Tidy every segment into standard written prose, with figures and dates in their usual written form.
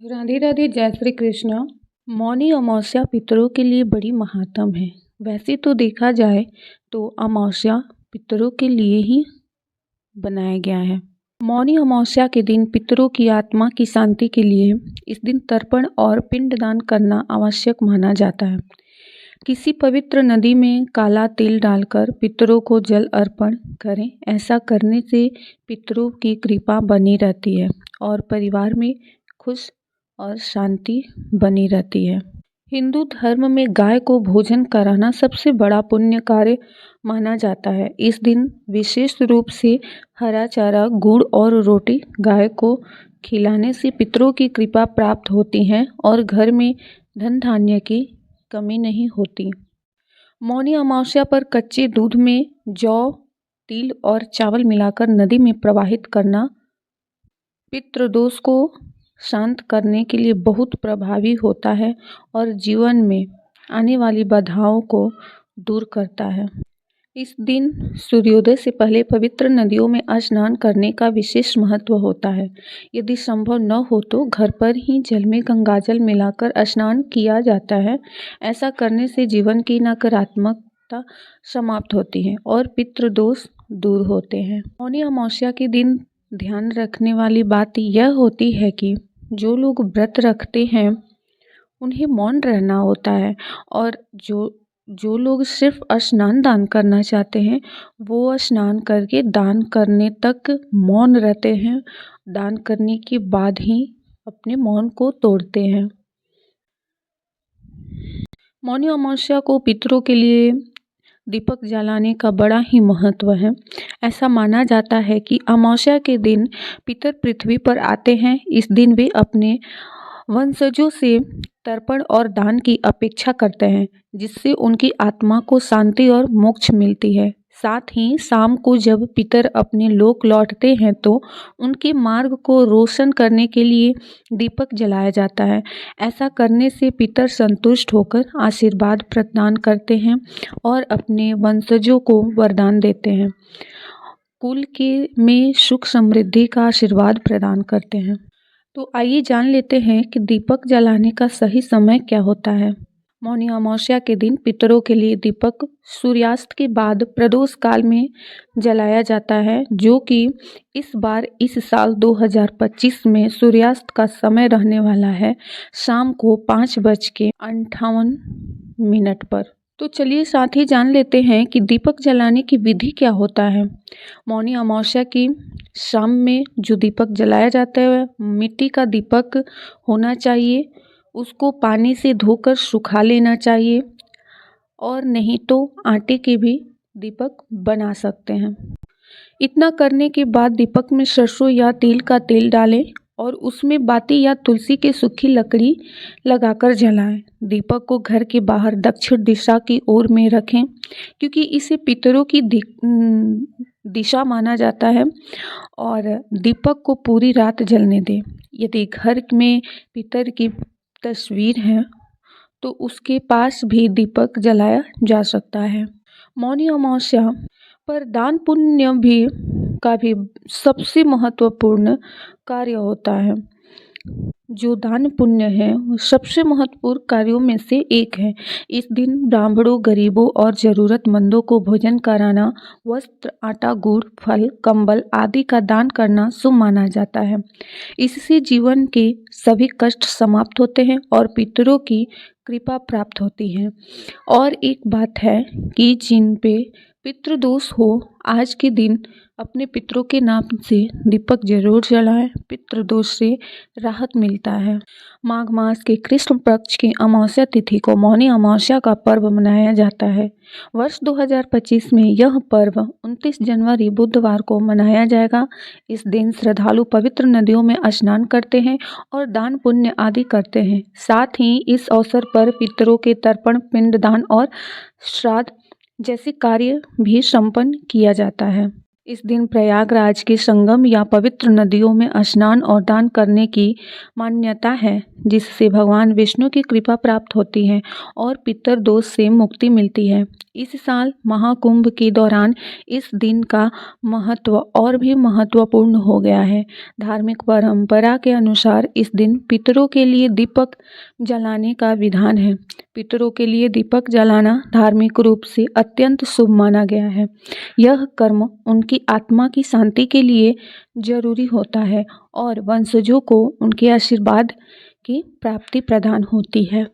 राधे राधे, जय श्री कृष्ण। मौनी अमावस्या पितरों के लिए बड़ी महात्म है। वैसे तो देखा जाए तो अमावस्या पितरों के लिए ही बनाया गया है। मौनी अमावस्या के दिन पितरों की आत्मा की शांति के लिए इस दिन तर्पण और पिंडदान करना आवश्यक माना जाता है। किसी पवित्र नदी में काला तिल डालकर पितरों को जल अर्पण करें। ऐसा करने से पितरों की कृपा बनी रहती है और परिवार में खुश और शांति बनी रहती है। हिंदू धर्म में गाय को भोजन कराना सबसे बड़ा पुण्य कार्य माना जाता है। इस दिन विशेष रूप से हरा चारा, गुड़ और रोटी गाय को खिलाने से पितरों की कृपा प्राप्त होती है और घर में धन धान्य की कमी नहीं होती। मौनी अमावस्या पर कच्चे दूध में जौ, तिल और चावल मिलाकर नदी में प्रवाहित करना पितृदोष को शांत करने के लिए बहुत प्रभावी होता है और जीवन में आने वाली बाधाओं को दूर करता है। इस दिन सूर्योदय से पहले पवित्र नदियों में स्नान करने का विशेष महत्व होता है। यदि संभव न हो तो घर पर ही जल में गंगाजल मिलाकर स्नान किया जाता है। ऐसा करने से जीवन की नकारात्मकता समाप्त होती है और पितृदोष दूर होते हैं। मौनी अमावस्या के दिन ध्यान रखने वाली बात यह होती है कि जो लोग व्रत रखते हैं उन्हें मौन रहना होता है और जो लोग सिर्फ स्नान दान करना चाहते हैं वो स्नान करके दान करने तक मौन रहते हैं। दान करने के बाद ही अपने मौन को तोड़ते हैं। मौनी अमावस्या को पितरों के लिए दीपक जलाने का बड़ा ही महत्व है। ऐसा माना जाता है कि अमावस्या के दिन पितर पृथ्वी पर आते हैं। इस दिन वे अपने वंशजों से तर्पण और दान की अपेक्षा करते हैं, जिससे उनकी आत्मा को शांति और मोक्ष मिलती है। साथ ही शाम को जब पितर अपने लोक लौटते हैं तो उनके मार्ग को रोशन करने के लिए दीपक जलाया जाता है। ऐसा करने से पितर संतुष्ट होकर आशीर्वाद प्रदान करते हैं और अपने वंशजों को वरदान देते हैं। कुल के में सुख समृद्धि का आशीर्वाद प्रदान करते हैं। तो आइए जान लेते हैं कि दीपक जलाने का सही समय क्या होता है। मौनी अमावस्या के दिन पितरों के लिए दीपक सूर्यास्त के बाद प्रदोष काल में जलाया जाता है, जो कि इस बार इस साल 2025 में सूर्यास्त का समय रहने वाला है, शाम को 5:58 पर। तो चलिए साथ ही जान लेते हैं कि दीपक जलाने की विधि क्या होता है। मौनी अमावस्या की शाम में जो दीपक जलाया जाता है मिट्टी का दीपक होना चाहिए। उसको पानी से धोकर सुखा लेना चाहिए और नहीं तो आटे के भी दीपक बना सकते हैं। इतना करने के बाद दीपक में सरसों या तिल का तेल डालें और उसमें बाती या तुलसी की सूखी लकड़ी लगाकर जलाएं। दीपक को घर के बाहर दक्षिण दिशा की ओर में रखें, क्योंकि इसे पितरों की दिशा माना जाता है और दीपक को पूरी रात जलने दें। यदि घर में पितर की तस्वीर है तो उसके पास भी दीपक जलाया जा सकता है। मौनी अमावस्या पर दान पुण्य का भी सबसे महत्वपूर्ण कार्य होता है। जो दान पुण्य है वो सबसे महत्वपूर्ण कार्यों में से एक है। इस दिन ब्राह्मणों, गरीबों और ज़रूरतमंदों को भोजन कराना, वस्त्र, आटा, गुड़, फल, कंबल आदि का दान करना शुभ माना जाता है। इससे जीवन के सभी कष्ट समाप्त होते हैं और पितरों की कृपा प्राप्त होती है। और एक बात है कि जिन पे पितृदोष हो, आज के दिन अपने पितरों के नाम से दीपक जरूर जलाएं। पितृदोष से राहत मिलता है। माघ मास के कृष्ण पक्ष की अमावस्या तिथि को मौनी अमावस्या का पर्व मनाया जाता है। वर्ष 2025 में यह पर्व 29 जनवरी बुधवार को मनाया जाएगा। इस दिन श्रद्धालु पवित्र नदियों में स्नान करते हैं और दान पुण्य आदि करते हैं। साथ ही इस अवसर पर पितरों के तर्पण, पिंडदान और श्राद्ध जैसे कार्य भी संपन्न किया जाता है। इस दिन प्रयागराज के संगम या पवित्र नदियों में स्नान और दान करने की मान्यता है, जिससे भगवान विष्णु की कृपा प्राप्त होती है और पितृ दोष से मुक्ति मिलती है। इस साल महाकुंभ के दौरान इस दिन का महत्व और भी महत्वपूर्ण हो गया है। धार्मिक परंपरा के अनुसार इस दिन पितरों के लिए दीपक जलाने का विधान है। पितरों के लिए दीपक जलाना धार्मिक रूप से अत्यंत शुभ माना गया है। यह कर्म उनकी आत्मा की शांति के लिए जरूरी होता है और वंशजों को उनके आशीर्वाद की प्राप्ति प्रदान होती है।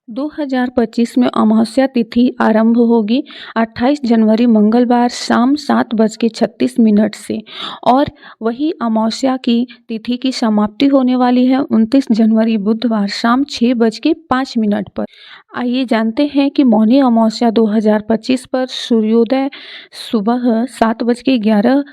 2025 में अमावस्या तिथि आरंभ होगी 28 जनवरी मंगलवार शाम 7:36 से और वही अमावस्या की तिथि की समाप्ति होने वाली है 29 जनवरी बुधवार शाम 6:05 पर। आइए जानते हैं कि मौनी अमावस्या 2025 पर सूर्योदय सुबह 7:11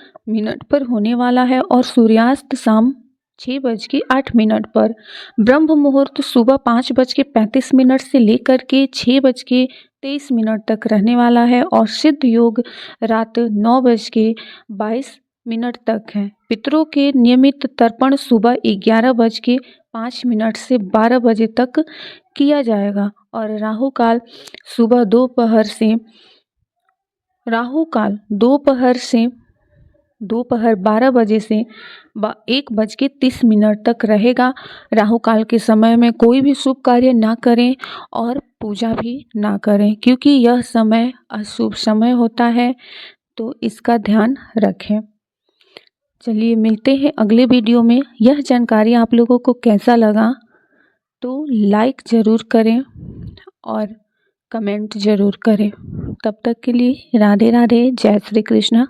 पर होने वाला है और सूर्यास्त शाम 6:08 पर। ब्रह्म मुहूर्त सुबह 5:35 से लेकर के 6:23 तक रहने वाला है और सिद्ध योग रात 9:22 तक है। पितरों के नियमित तर्पण सुबह 11:05 से 12 बजे तक किया जाएगा और राहु काल दोपहर 12 बजे से 1:30 तक रहेगा। राहु काल के समय में कोई भी शुभ कार्य ना करें और पूजा भी ना करें, क्योंकि यह समय अशुभ समय होता है, तो इसका ध्यान रखें। चलिए मिलते हैं अगले वीडियो में। यह जानकारी आप लोगों को कैसा लगा तो लाइक ज़रूर करें और कमेंट ज़रूर करें। तब तक के लिए राधे राधे, जय श्री कृष्ण।